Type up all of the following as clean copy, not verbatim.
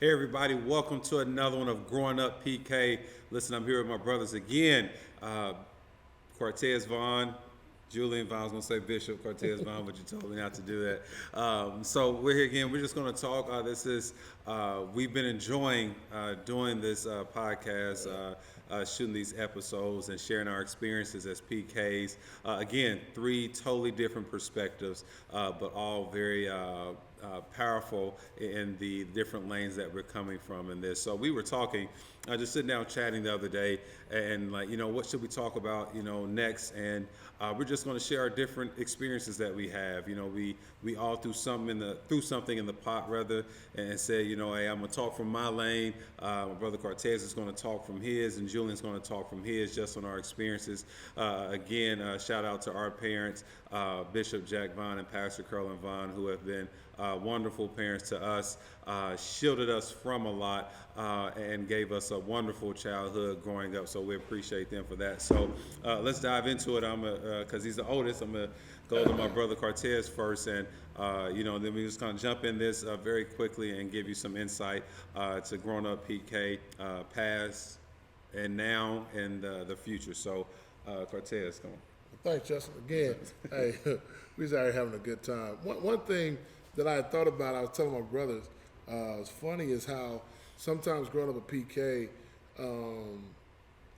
Hey everybody, welcome to another one of Growing Up PK. Listen, I'm here with my brothers again. Cortez Vaughn, Julian Vaughn. I was gonna say Bishop Cortez Vaughn, but you told me not to do that. So we're here again. We're just gonna talk. We've been enjoying doing this podcast. Shooting these episodes and sharing our experiences as PKs. Again, three totally different perspectives, but all very powerful in the different lanes that we're coming from in this. So we were talking, just sitting down chatting the other day, and like, what should we talk about, next? And we're just going to share our different experiences that we have. We all threw something in the pot rather, and said, hey, I'm gonna talk from my lane. My brother Cortez is going to talk from his, and Julian's going to talk from his, just on our experiences. Again, shout out to our parents, Bishop Jack Vaughn and Pastor Curlin Vaughn, who have been wonderful parents to us, shielded us from a lot, and gave us a wonderful childhood growing up. So we appreciate them for that. So let's dive into it. Because he's the oldest, I'm gonna go to my brother Cortez first, and then we just kind of jump in this very quickly and give you some insight to Grown Up PK, past and now and the future. So Cortez, come on. Thanks, Justin. Again, hey, we was out here having a good time. One thing that I had thought about, I was telling my brothers, was funny is how sometimes growing up a PK,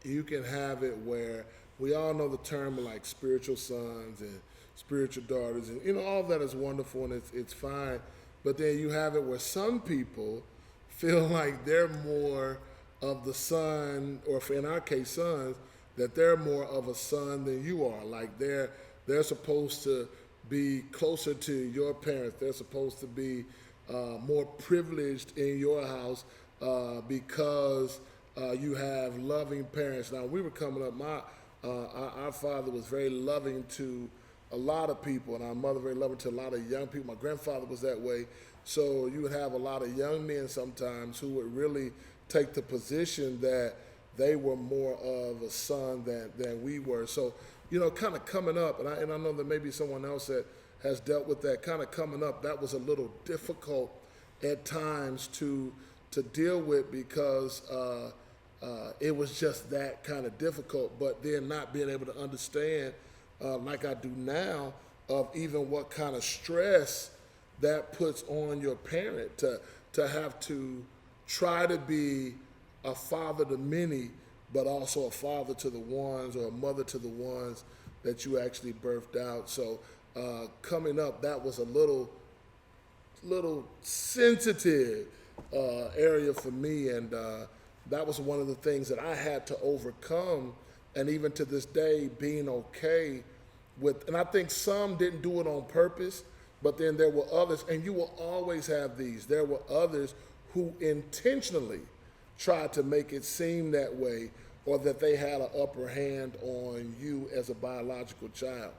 you can have it where we all know the term of like spiritual sons and spiritual daughters, and all that is wonderful and it's fine. But then you have it where some people feel like they're more of the son, or in our case, sons, that they're more of a son than you are. Like they're supposed to be closer to your parents. They're supposed to be more privileged in your house because you have loving parents. Now, we were coming up, our father was very loving to a lot of people, and our mother very loving to a lot of young people. My grandfather was that way. So you would have a lot of young men sometimes who would really take the position that they were more of a son than we were. So, kind of coming up, and I know that maybe someone else that has dealt with that, kind of coming up, that was a little difficult at times to deal with because it was just that kind of difficult. But then not being able to understand, like I do now, of even what kind of stress that puts on your parent to have to try to be a father to many, but also a father to the ones, or a mother to the ones that you actually birthed out. So coming up, that was a little sensitive area for me, and that was one of the things that I had to overcome, and even to this day, being okay with. And I think some didn't do it on purpose, but then there were others, and you will always have these. There were others who intentionally tried to make it seem that way, or that they had an upper hand on you as a biological child.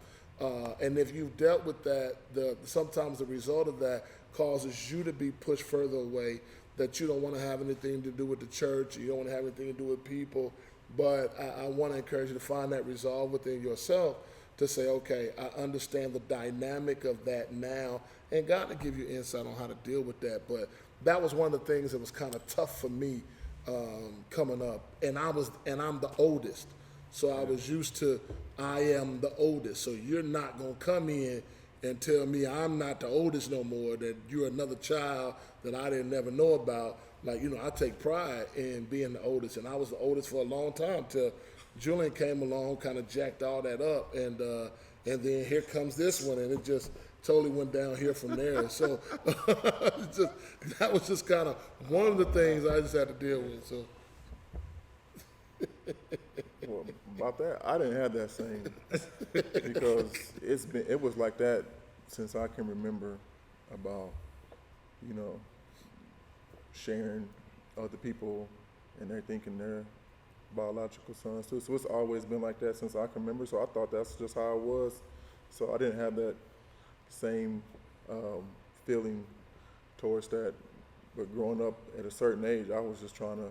And if you've dealt with that, sometimes the result of that causes you to be pushed further away, that you don't want to have anything to do with the church, you don't want to have anything to do with people. But I want to encourage you to find that resolve within yourself to say, okay, I understand the dynamic of that now, and God to give you insight on how to deal with that. But that was one of the things that was kind of tough for me coming up, and I'm the oldest, so I was used to, I am the oldest, so you're not gonna come in and tell me I'm not the oldest no more, that you're another child that I didn't never know about. Like, I take pride in being the oldest, and I was the oldest for a long time till Julian came along, kind of jacked all that up, and then here comes this one, and it just totally went down here from there. So that was just kind of one of the things I just had to deal with. So. Well, about that, I didn't have that same because it was like that since I can remember, about sharing other people and they're thinking they're biological sons too. So it's always been like that since I can remember. So I thought that's just how it was. So I didn't have that same feeling towards that. But growing up at a certain age, I was just trying to,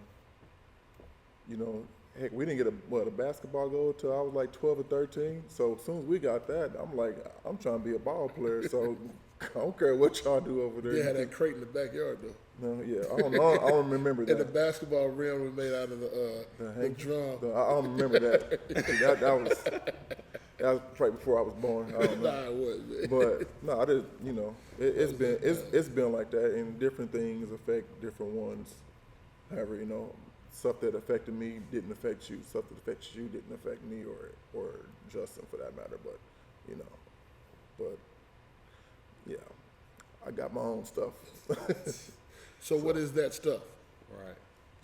heck, we didn't get a basketball goal till I was like 12 or 13. So as soon as we got that, I'm like, I'm trying to be a ball player. So I don't care what y'all do over there. They had that crate in the backyard though. No, yeah, I don't know. I don't remember And the that. basketball rim was made out of the drum. I don't remember that. That was right before I was born. I don't know. Nah, it wasn't, man. But no, I just, you know, it's been like that, and different things affect different ones. However, you know, stuff that affected me didn't affect you. Stuff that affected you didn't affect me or Justin for that matter. But you know, but yeah, I got my own stuff. So what is that stuff? Right.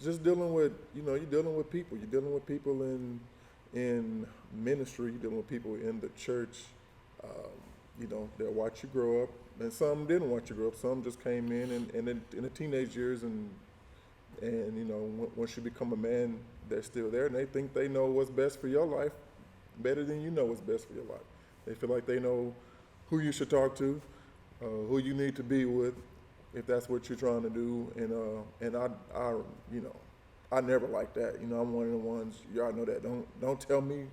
Just dealing with, you know, you're dealing with people. You're dealing with people in ministry. You're dealing with people in the church. You know, they'll watch you grow up, and some didn't watch you grow up. Some just came in and in the teenage years, and you know, once you become a man, they're still there, and they think they know what's best for your life better than you know what's best for your life. They feel like they know who you should talk to, who you need to be with, if that's what you're trying to do. And I you know, I never liked that. You know, I'm one of the ones, y'all know that. Don't tell me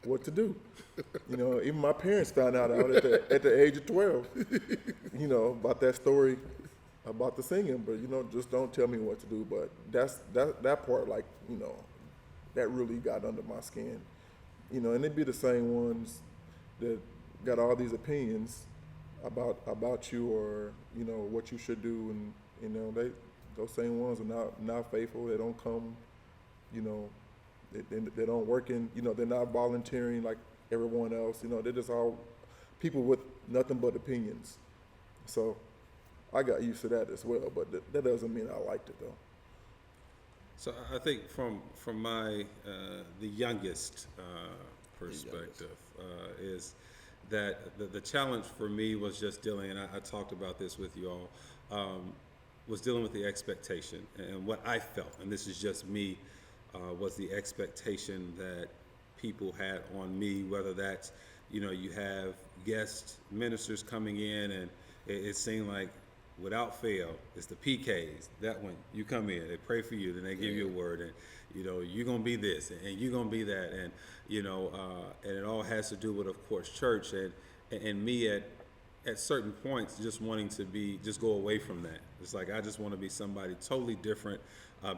what to do. You know, even my parents found out at the age of 12, you know, about that story about the singing. But, you know, just don't tell me what to do. But that part, like, you know, that really got under my skin. You know, and it'd be the same ones that got all these opinions about you, or, you know, what you should do, and, you know, those same ones are not faithful. They don't come, you know, they don't work in, you know, they're not volunteering like everyone else. You know, they're just all people with nothing but opinions. So I got used to that as well, but that doesn't mean I liked it though. So I think from my the youngest perspective is that the challenge for me was just dealing, and I talked about this with you all, was dealing with the expectation and what I felt, and this is just me, was the expectation that people had on me, whether that's, you know, you have guest ministers coming in, and it seemed like without fail, it's the PKs. That one, you come in, they pray for you, then they give you a word, and, you know, you're going to be this, and you're going to be that, and, you know, and it all has to do with, of course, church, and me at certain points just wanting to just go away from that. It's like I just want to be somebody totally different,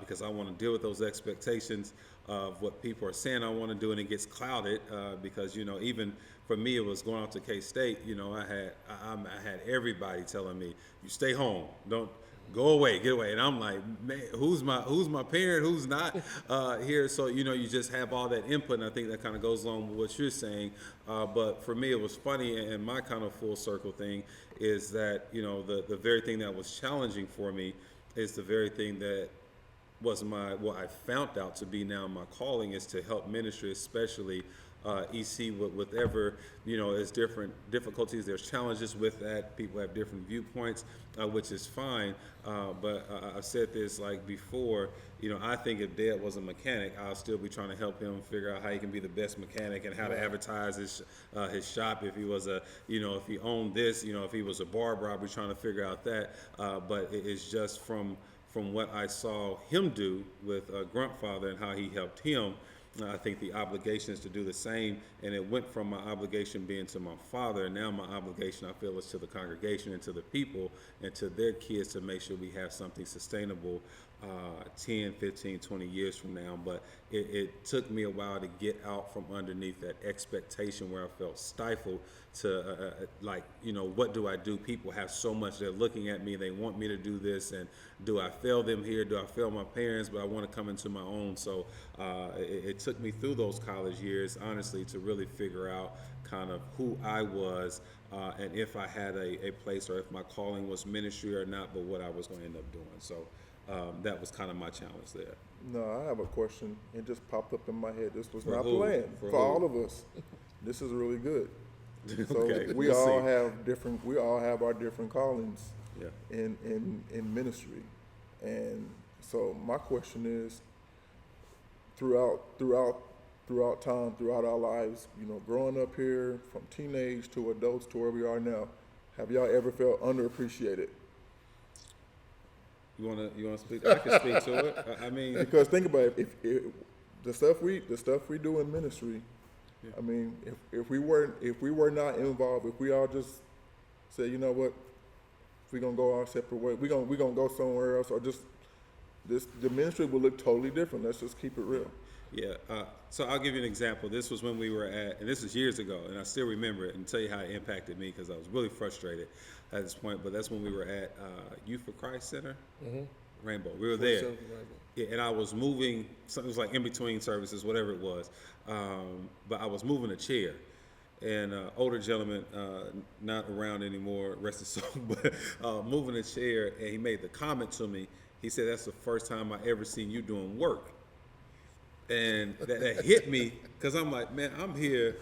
because I want to deal with those expectations of what people are saying I want to do, and it gets clouded because, you know, even for me, it was going out to K-State. You know, I had everybody telling me, "You stay home, don't go away, get away." And I'm like, man, who's my parent, who's not here? So, you know, you just have all that input, and I think that kind of goes along with what you're saying. But for me, it was funny, and my kind of full circle thing is that, you know, the very thing that was challenging for me is the very thing that was what I found out to be now my calling, is to help ministry, especially EC with whatever, you know, there's different difficulties, there's challenges with that. People have different viewpoints, which is fine. But I've said this like before, you know, I think if Dad was a mechanic, I'll still be trying to help him figure out how he can be the best mechanic and how to advertise his shop. If he was you know, if he owned this, you know, if he was a barber, I'll be trying to figure out that. But it's just from what I saw him do with Gruntfather and how he helped him. I think the obligation is to do the same, and it went from my obligation being to my father, and now my obligation, I feel, is to the congregation and to the people and to their kids, to make sure we have something sustainable 10, 15, 20 years from now. But it took me a while to get out from underneath that expectation where I felt stifled to like, you know, what do I do? People have so much, they're looking at me, they want me to do this, and do I fail them here? Do I fail my parents? But I want to come into my own. So it took me through those college years, honestly, to really figure out kind of who I was, and if I had a place, or if my calling was ministry or not, but what I was going to end up doing. So that was kind of my challenge there. No, I have a question. It just popped up in my head. This was For not who? planned For for who? all of us. This is really good. So Okay, we we'll all see. have our different callings Yeah. in ministry. And so my question is, throughout time, throughout our lives, you know, growing up here from teenage to adults to where we are now, have y'all ever felt underappreciated? You wanna speak? I can speak to it. I mean, Because think about it, if the stuff we do in ministry. I mean, if we were not involved, if we all just said, you know what, if we're gonna go our separate way, we're gonna go somewhere else, or just the ministry will look totally different. Let's just keep it real. Yeah, so I'll give you an example. This was when we were at, and this is years ago, and I still remember it and tell you how it impacted me because I was really frustrated at this point. But that's when we were at Youth for Christ Center, Rainbow. We were there, yeah, and I was moving. Something was like in between services, whatever it was. But I was moving a chair, and older gentleman, not around anymore, rest his soul, but moving a chair, and he made the comment to me. He said, "That's the first time I ever seen you doing work." And that hit me because I'm like, man, I'm here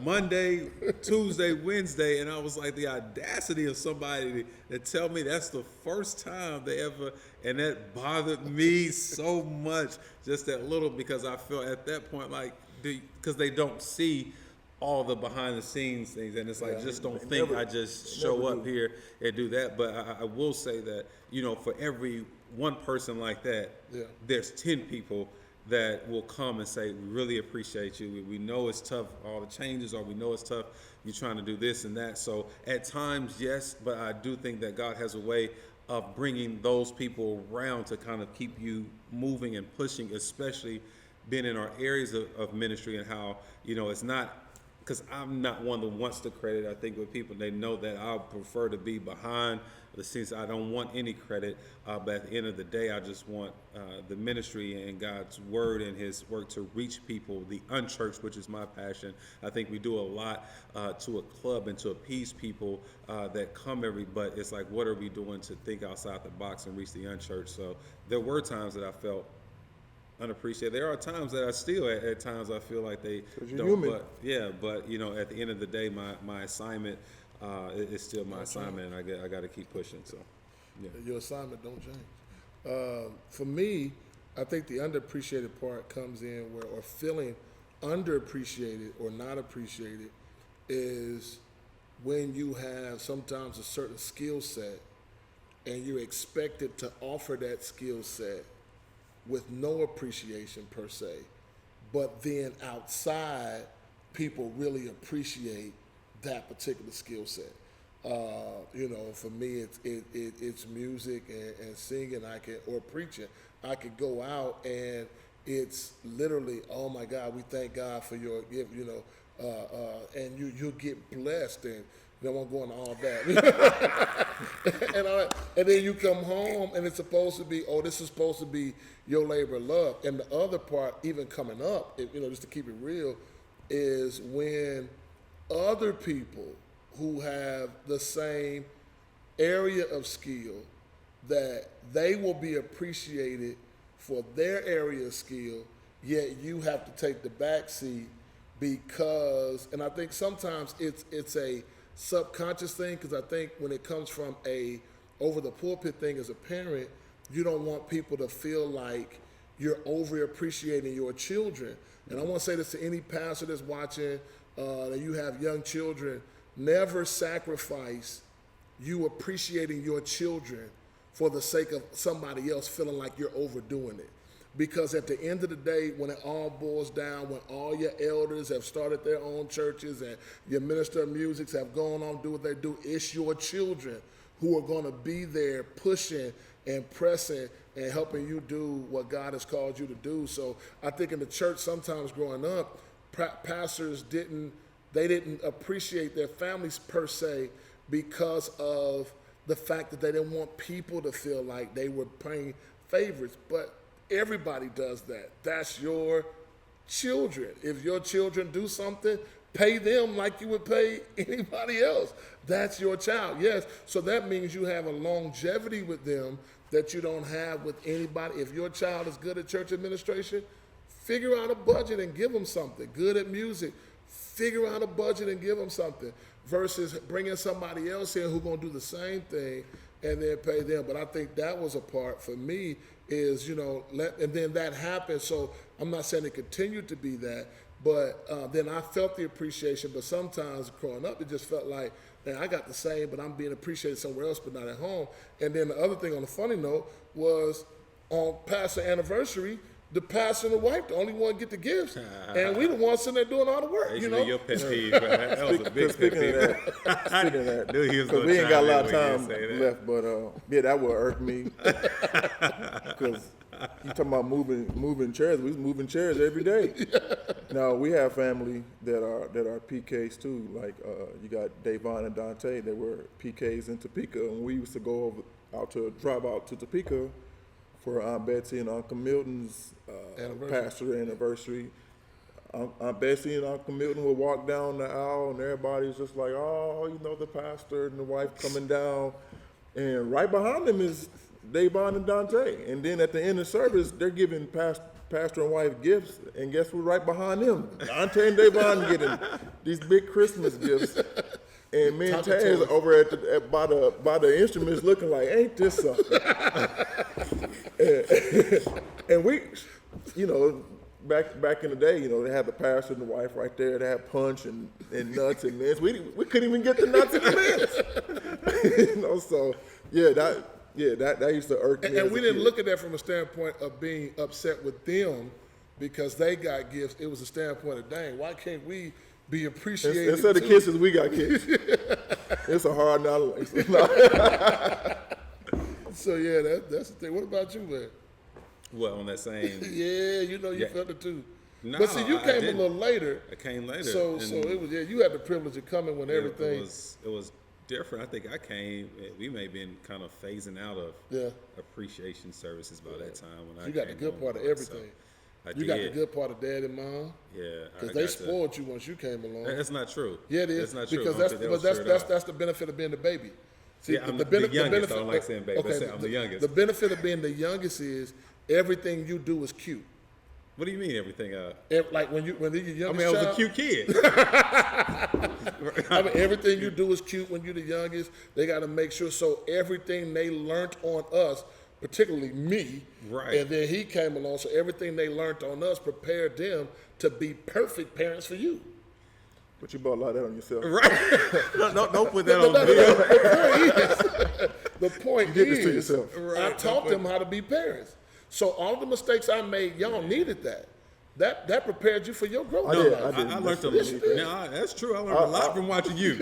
Monday, Tuesday, Wednesday, and I was like, the audacity of somebody to tell me that's the first time they ever, and that bothered me so much, just that little, because I felt at that point like, because they don't see all the behind the scenes things, and it's like, just don't think I just show up here and do that. But I will say that, you know, for every one person like that, there's 10 people that will come and say, we really appreciate you. We know it's tough, all the changes, or we know it's tough, you're trying to do this and that. So at times, yes, but I do think that God has a way of bringing those people around to kind of keep you moving and pushing, especially being in our areas of ministry, and how, you know, it's not, because I'm not one that wants the credit. I think with people, they know that I prefer to be behind the scenes. I don't want any credit, but at the end of the day, I just want the ministry and God's word and his work to reach people, the unchurched, which is my passion. I think we do a lot to a club and to appease people that come but it's like, what are we doing to think outside the box and reach the unchurched? So there were times that I felt unappreciated. There are times that I still, at times, I feel like they don't. Human. But yeah, but you know, at the end of the day, my assignment is still my assignment, and I got to keep pushing. So, yeah. Your assignment don't change. For me, I think the underappreciated part comes in where, or feeling underappreciated or not appreciated, is when you have sometimes a certain skill set and you're expected to offer that skill set with no appreciation per se, but then outside, people really appreciate that particular skill set. You know, for me, it's music and singing. Or preaching. I could go out and it's literally, oh my God, we thank God for your gift. You know, and you'll get blessed, and you don't want to go into all that. and then you come home and it's supposed to be, oh, this is supposed to be your labor of love. And the other part, even coming up, you know, just to keep it real, is when other people who have the same area of skill, that they will be appreciated for their area of skill, yet you have to take the back seat because, and I think sometimes it's a subconscious thing, because I think when it comes from a over the pulpit thing as a parent, you don't want people to feel like you're over appreciating your children. And I want to say this to any pastor that's watching, that you have young children, never sacrifice you appreciating your children for the sake of somebody else feeling like you're overdoing it. Because at the end of the day, when it all boils down, when all your elders have started their own churches and your minister of music have gone on to do what they do, it's your children who are going to be there pushing and pressing and helping you do what God has called you to do. So I think in the church sometimes growing up, pastors didn't appreciate their families per se because of the fact that they didn't want people to feel like they were paying favorites. But everybody does that. That's your children. If your children do something, pay them like you would pay anybody else. That's your child, yes. So that means you have a longevity with them that you don't have with anybody. If your child is good at church administration, figure out a budget and give them something. Good at music, figure out a budget and give them something, versus bringing somebody else in who's going to do the same thing and then pay them. But I think that was a part for me is, you know, and then that happened. So I'm not saying it continued to be that, but then I felt the appreciation. But sometimes growing up, it just felt like, man, I got the same, but I'm being appreciated somewhere else, but not at home. And then the other thing on a funny note was on pastor anniversary, the pastor and the wife the only one get the gifts, and we the ones sitting there doing all the work. That You used know, to be your pet peeve, man. That was a big pet Speaking peeve. of that, Knew he was because gonna we ain't got a chime lot in of when you time say that. left, but yeah, that would irk me. Because you talking about moving chairs, we was moving chairs every day. Now we have family that are PKs too. Like you got Davon and Dante. They were PKs in Topeka, and we used to go drive out to Topeka for Aunt Betsy and Uncle Milton's pastor anniversary. Aunt Bessie and Uncle Milton would walk down the aisle, and everybody's just like, "Oh, you know, the pastor and the wife coming down," and right behind them is Davon and Dante. And then at the end of service, they're giving pastor and wife gifts, and guess who's right behind them? Dante and Davon getting these big Christmas gifts. And me and Taz over by the instruments looking like, ain't this something? and we, you know, back in the day, you know, they had the pastor and the wife right there. They had punch and nuts and mints. We couldn't even get the nuts and the mints. You know, so that used to irk me. and we didn't look at that from a standpoint of being upset with them because they got gifts. It was a standpoint of, dang, why can't we be appreciated? Instead of too? kisses, we got kisses. It's a hard knowledge. So yeah, that's the thing. What about you, man? Well, on that same, Yeah, you know you Yeah. felt it too. No, but see, you I came a didn't. little later. I came later. So and it was you had the privilege of coming when everything. It was different. I think I came. We may have been kind of phasing out of Yeah. appreciation services by that time when I You got the came good on part of board, so everything. I You got the did. good part of dad and mom Yeah, because I they got spoiled you once you came along. That's not true. Yeah, it is. That's not true. Because I don't think that was true at all. that's the benefit of being the baby. See, Yeah, I'm the youngest. I don't like saying baby, but I'm the youngest. The benefit of being the youngest is everything you do is cute. What do you mean everything? Like when you're I youngest mean, I was a child, cute kid. I mean, everything you do is cute when you're the youngest. They got to make sure so everything they learned on us, particularly me, Right. and then he came along, so everything they learned on us prepared them to be perfect parents for you. But you brought a lot of that on yourself. Right. Don't put that on video. The point did this to is, yourself. I taught them how to be parents. So all the mistakes I made, y'all needed that. That prepared you for your growth. I did. I learned a Yes, you did. lot. That's true. I learned a lot from watching you.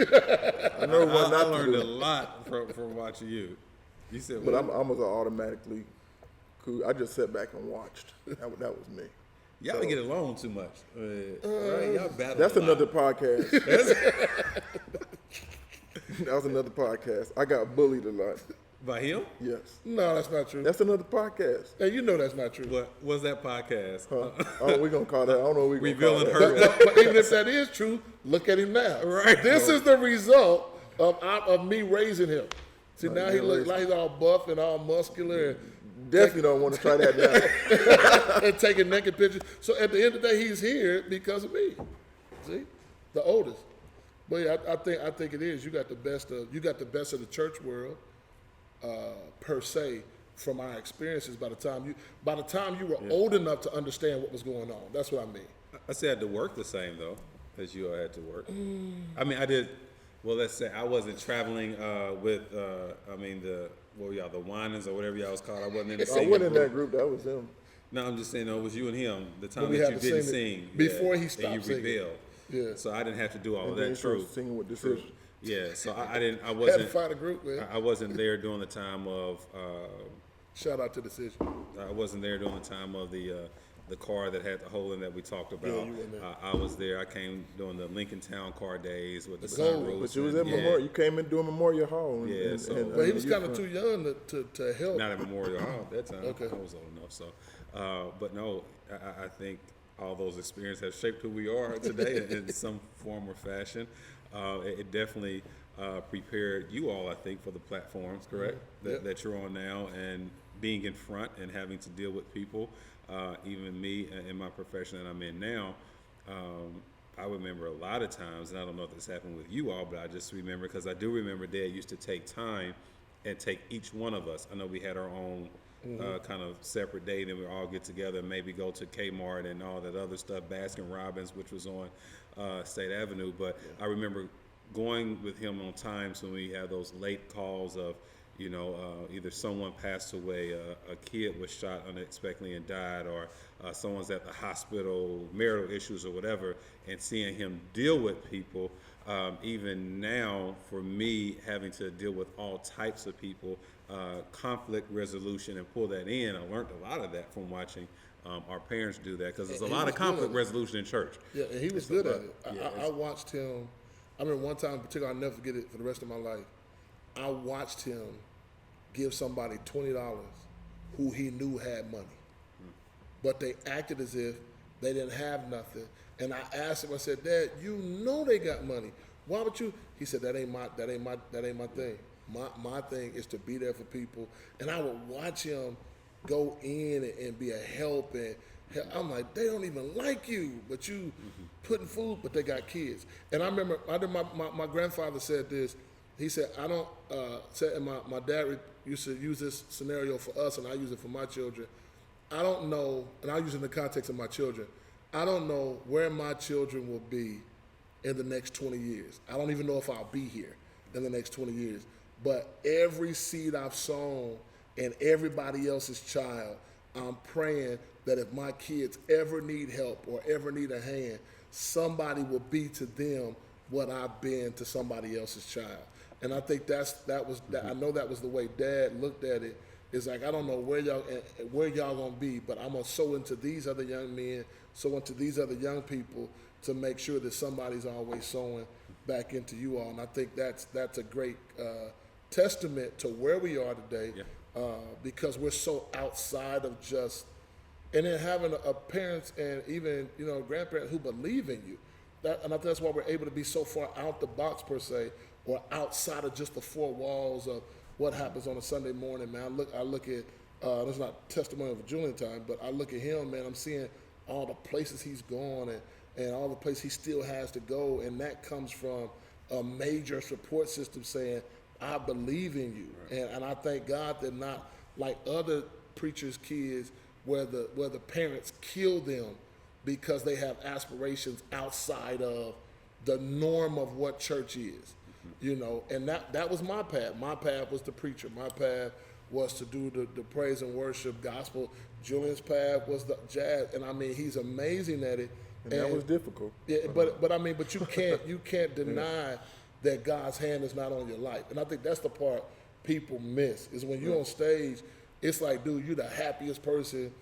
I know what I not to learned do. a lot from watching you. You said, But well, I'm automatically cool. I just sat back and watched. That was me. y'all get along too much. Right? Y'all battle. That's a lot. another podcast. That was another podcast. I got bullied a lot. By him? Yes. No, that's not true. That's another podcast. Hey, you know that's not true. What was that podcast? Oh, we're going to call that. I don't know what we're going to call Revealing that. her. But even if that is true, look at him now. Right. This is the result of me raising him. See, now he you looks raised like he's all buff and all muscular and Definitely don't want to try that now. and taking naked pictures. So at the end of the day, he's here because of me. See, the oldest. But yeah, I think it is. You got the best of the church world, per se, from our experiences. By the time you were old enough to understand what was going on. That's what I mean. I said I had to work the same though as you all had to work. I mean, I did. Well, let's say I wasn't traveling with. I mean the what were y'all, the Winans or whatever y'all was called. I wasn't in the I singing went in that group. group. That was him. No, I'm just saying, no, it was you and him. The time we that had you to didn't sing sing before he and stopped you singing. rebelled. Yeah. So I didn't have to do all of And then that. he started True. singing with Decision. Yeah. So I didn't. I Had to wasn't. fight a group, man. I wasn't there during the time of. Shout out to Decision. I wasn't there during the time of the car that had the hole in that we talked about. you weren't there. I was there. I came during the Lincoln Town car days with the gold. sunroofs. But you was and- at Memorial. You came in doing Memorial Hall. And, Yeah, so- But he was you kind of from- too young to help. Not at Memorial Hall at that time. Okay. I was old enough. So, but no, I think all those experiences have shaped who we are today in some form or fashion. It definitely prepared you all, I think, for the platforms, correct, Yep. that you're on now, and being in front and having to deal with people. Even me in my profession that I'm in now, I remember a lot of times, and I don't know if this happened with you all, but I just remember, because I do remember Dad used to take time and take each one of us. I know we had our own kind of separate day, then we all get together and maybe go to Kmart and all that other stuff, Baskin Robbins, which was on State Avenue. But I remember going with him on times when we had those late calls of, Either someone passed away, a kid was shot unexpectedly and died, or someone's at the hospital, marital issues or whatever, and seeing him deal with people. Even now, for me, having to deal with all types of people, conflict resolution and pull that in, I learned a lot of that from watching our parents do that, because there's a And he lot was of good at conflict it. resolution in church. Yeah, and he was It's a good at lot. it. Yeah, I watched him. I remember one time in particular, I'll never forget it for the rest of my life. I watched him give somebody $20 who he knew had money, but they acted as if they didn't have nothing. And I asked him, I said, "Dad, you know they got money. Why would you?" He said, "That ain't my thing. My thing is to be there for people." And I would watch him go in and be a help, and I'm like, they don't even like you, but you putting food, but they got kids. And I remember my grandfather said this. He said, I don't, and my dad used to use this scenario for us, and I use it for my children. I don't know, and I use it in the context of my children, I don't know where my children will be in the next 20 years. I don't even know if I'll be here in the next 20 years. But every seed I've sown in everybody else's child, I'm praying that if my kids ever need help or ever need a hand, somebody will be to them what I've been to somebody else's child. And I think I know that was the way Dad looked at it. It's like, I don't know where y'all gonna be, but I'm gonna sow into these other young men, sow into these other young people to make sure that somebody's always sowing back into you all. And I think that's a great testament to where we are today, because we're so outside of just, and then having a parents and even grandparents who believe in you. And I think that's why we're able to be so far out the box per se, or outside of just the four walls of what happens on a Sunday morning, man. I look at, there's not testimony of Julian time, but I look at him, man, I'm seeing all the places he's gone and all the places he still has to go, and that comes from a major support system saying, I believe in you. Right. And I thank God that not like other preachers' kids where the parents kill them because they have aspirations outside of the norm of what church is. And that was my path. My path was the preacher. My path was to do the praise and worship gospel. Julian's path was the jazz. And I mean, he's amazing at it. And that was difficult. Yeah, but you can't deny that God's hand is not on your life. And I think that's the part people miss, is when you're on stage, it's like, dude, you're the happiest person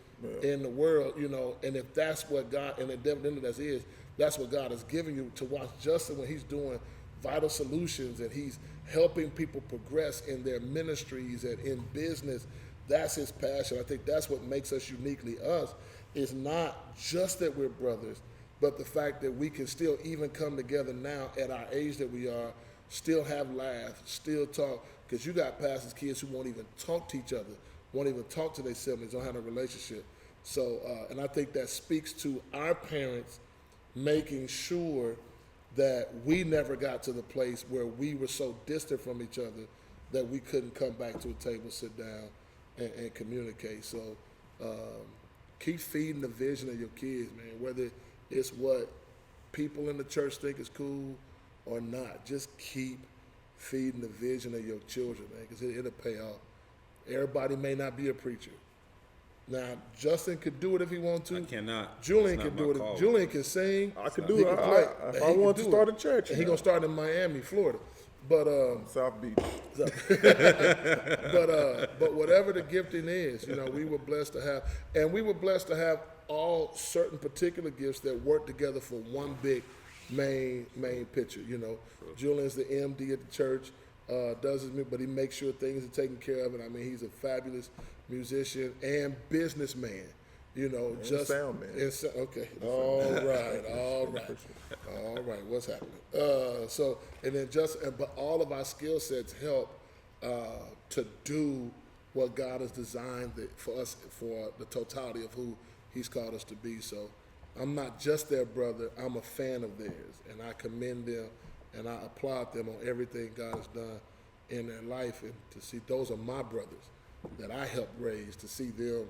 in the world, and if that's what God, and at the end of that is, that's what God has given you to watch Justin when he's doing Vital Solutions and he's helping people progress in their ministries and in business. That's his passion. I think that's what makes us uniquely us. It's not just that we're brothers, but the fact that we can still even come together now at our age that we are, still have laughs, still talk, because you got pastors' kids who won't even talk to each other, won't even talk to their siblings, don't have a relationship. So, and I think that speaks to our parents making sure that we never got to the place where we were so distant from each other that we couldn't come back to a table, sit down, and communicate. So keep feeding the vision of your kids, man, whether it's what people in the church think is cool or not. Just keep feeding the vision of your children, man, because it'll pay off. Everybody may not be a preacher. Now, Justin could do it if he wanted to. I cannot. Julian It's could not do my it. call. Julian can sing. I could He do it. can play. If He I can wanted to do start it. a church. And he's going to start in Miami, Florida. But South Beach. but whatever the gifting is, we were blessed to have, and we were blessed to have all certain particular gifts that work together for one big main picture. Julian's the MD at the church, does his, but he makes sure things are taken care of. And I mean, he's a fabulous musician and businessman. Just sound man. Okay. All right. What's happening? But all of our skill sets help to do what God has designed for us, for the totality of who He's called us to be. So I'm not just their brother. I'm a fan of theirs, and I commend them and I applaud them on everything God has done in their life. And to see those are my brothers that I helped raise. To see them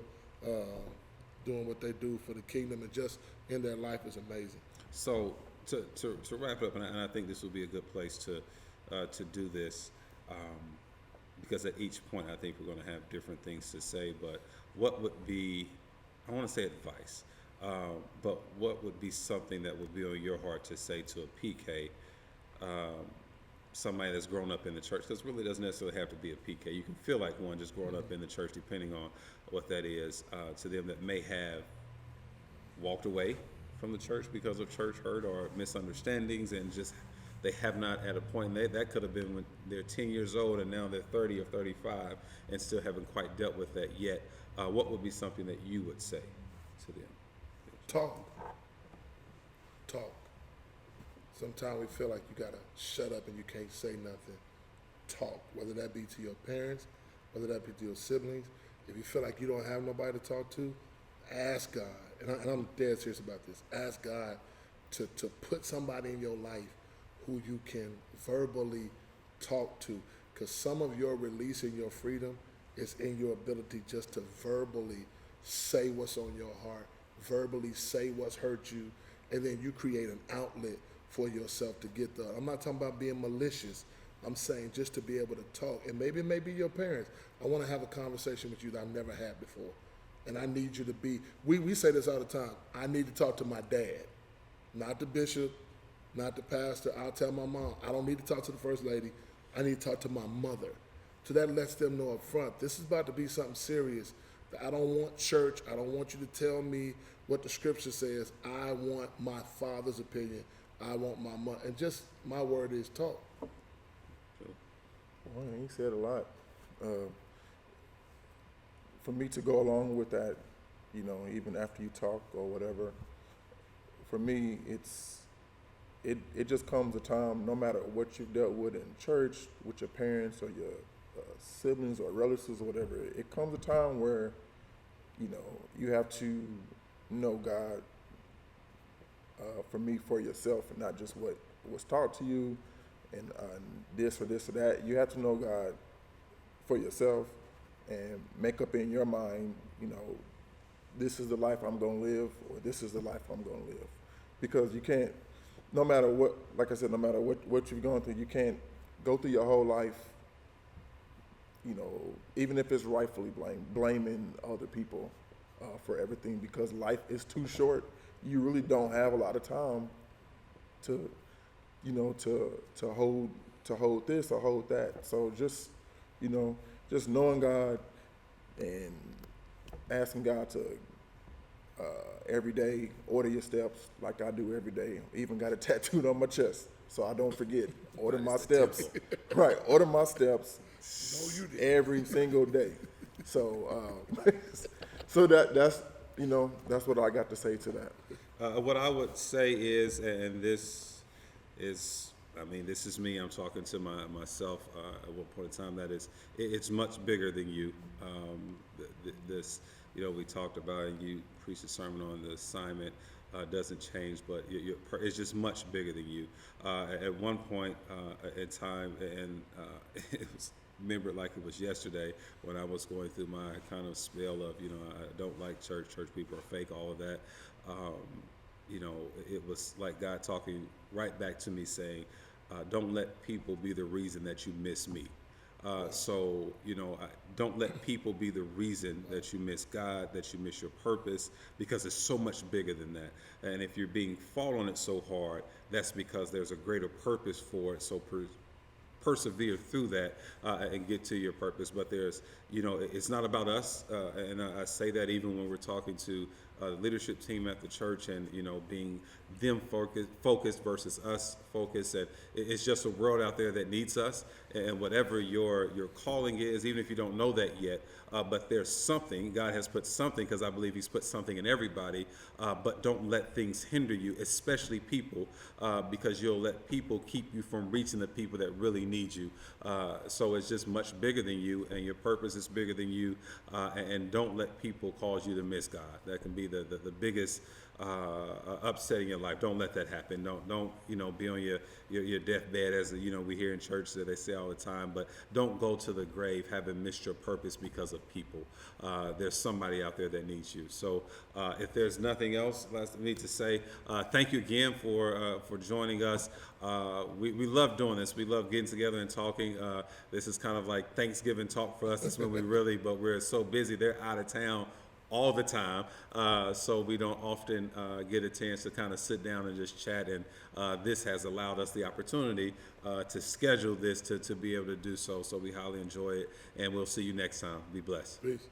doing what they do for the kingdom and just in their life is amazing. So to wrap up, and I think this will be a good place to do this. because at each point I think we're going to have different things to say. But what would be, I want to say advice, but what would be something that would be on your heart to say to a PK, somebody that's grown up in the church? Because it really doesn't necessarily have to be a PK. You can feel like one just growing up in the church, depending on what that is, to them that may have walked away from the church because of church hurt or misunderstandings, and just they have not at a point, that could have been when they're 10 years old and now they're 30 or 35 and still haven't quite dealt with that yet. What would be something that you would say to them? Talk. Sometimes we feel like you gotta shut up and you can't say nothing. Talk, whether that be to your parents, whether that be to your siblings. If you feel like you don't have nobody to talk to, ask God. And I'm dead serious about this. Ask God to put somebody in your life who you can verbally talk to. Because some of your release and your freedom is in your ability just to verbally say what's on your heart, verbally say what's hurt you, and then you create an outlet for yourself to get the. I'm not talking about being malicious. I'm saying just to be able to talk. And maybe it may be your parents. I want to have a conversation with you that I've never had before. And I need you to be, we say this all the time, I need to talk to my dad, not the bishop, not the pastor. I'll tell my mom, I don't need to talk to the first lady. I need to talk to my mother. So that lets them know up front, this is about to be something serious. I don't want church. I don't want you to tell me what the scripture says. I want my father's opinion. I want my mother. And just my word is talk. Well, he said a lot. For me to go along with that, you know, even after you talk or whatever, for me, it just comes a time, no matter what you've dealt with in church, with your parents or your siblings or relatives or whatever, it comes a time where, you know, you have to know God, for me, for yourself, and not just what was taught to you and this or this or that. You have to know God for yourself and make up in your mind, you know, this is the life I'm going to live, or this is the life I'm going to live. Because you can't, no matter what, like I said, no matter what you've gone through, you can't go through your whole life, you know, even if it's rightfully blaming other people for everything, because life is too short. You really don't have a lot of time to, you know, to hold this or hold that. So just, you know, just knowing God and asking God to every day order your steps like I do every day. I even got it tattooed on my chest so I don't forget. Order my steps. Right, order my steps every single day. So so that's, you know, that's what I got to say to that. What I would say is, and this is, I mean, this is me. I'm talking to myself at one point in time. That is, it's much bigger than you. This, you know, we talked about, and you preached a sermon on the assignment doesn't change, but it's just much bigger than you. At one point in time, and it was remembered like it was yesterday when I was going through my kind of spell of, you know, I don't like church people are fake, all of that. You know, it was like God talking right back to me saying, don't let people be the reason that you miss me. So, you know, don't let people be the reason that you miss God, that you miss your purpose, because it's so much bigger than that. And if you're being fought on it so hard, that's because there's a greater purpose for it. So persevere through that and get to your purpose. But there's, you know, it's not about us. And I say that even when we're talking to the leadership team at the church, and, you know, being them focused versus us focused. And it's just a world out there that needs us, and whatever your calling is, even if you don't know that yet, but there's something, God has put something, because I believe he's put something in everybody, but don't let things hinder you, especially people, because you'll let people keep you from reaching the people that really need you. So it's just much bigger than you, and your purpose is bigger than you, and don't let people cause you to miss God. That can be be the biggest upset in your life. Don't let that happen. Don't be on your deathbed, as we hear in church that they say all the time. But don't go to the grave having missed your purpose because of people. There's somebody out there that needs you. So if there's nothing else last I need to say, thank you again for joining us. We love doing this. We love getting together and talking. This is kind of like Thanksgiving talk for us. That's when but we're so busy. They're out of town all the time, so we don't often get a chance to kind of sit down and just chat, and this has allowed us the opportunity to schedule this to be able to do so. So we highly enjoy it, and we'll see you next time. Be blessed. Peace.